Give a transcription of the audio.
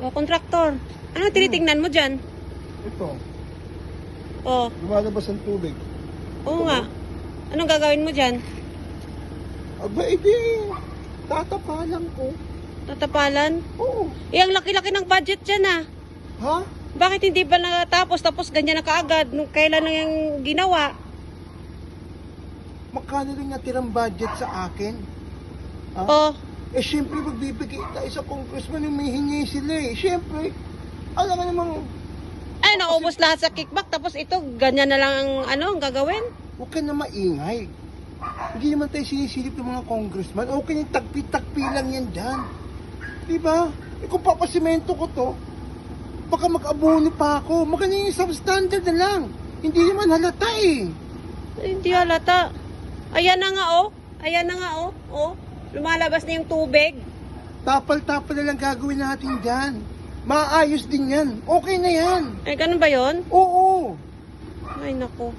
O, kontraktor. Anong tinitingnan mo dyan? Ito, O, lumalabas ang tubig. oo nga. Anong gagawin mo dyan? Aba, tatapalan ko. Tatapalan? Oo. Eh, ang laki-laki ng budget dyan ah. Ha? Bakit hindi ba natapos tapos ganyan na kaagad? Nung kailan na yung ginawa? Magkano rin natirang budget sa akin? Ha? O, Eh, syempre, magbibigay tayo sa congressman yung may hingi sila eh. Syempre, alam mo namang, ay, naubos lahat sa kickback tapos ito, ganyan na lang ang gagawin? huwag ka na maingay. Hindi naman tayo sinisilip ng mga congressman. Okay, yung tagpi-tagpi lang yan dyan. Diba? Eh, kung papasimento ko to, baka mag-abono pa ako. Maganda yung substandard na lang. Hindi naman halata eh. Ay, hindi halata. Ayan na nga oh. Ayan na nga oh. Oh, lumalabas na yung tubig. Tapal-tapal na lang gagawin natin dyan. Maayos din yan. Okay na yan. Ay, ganun ba yon? Oo. Ay, naku.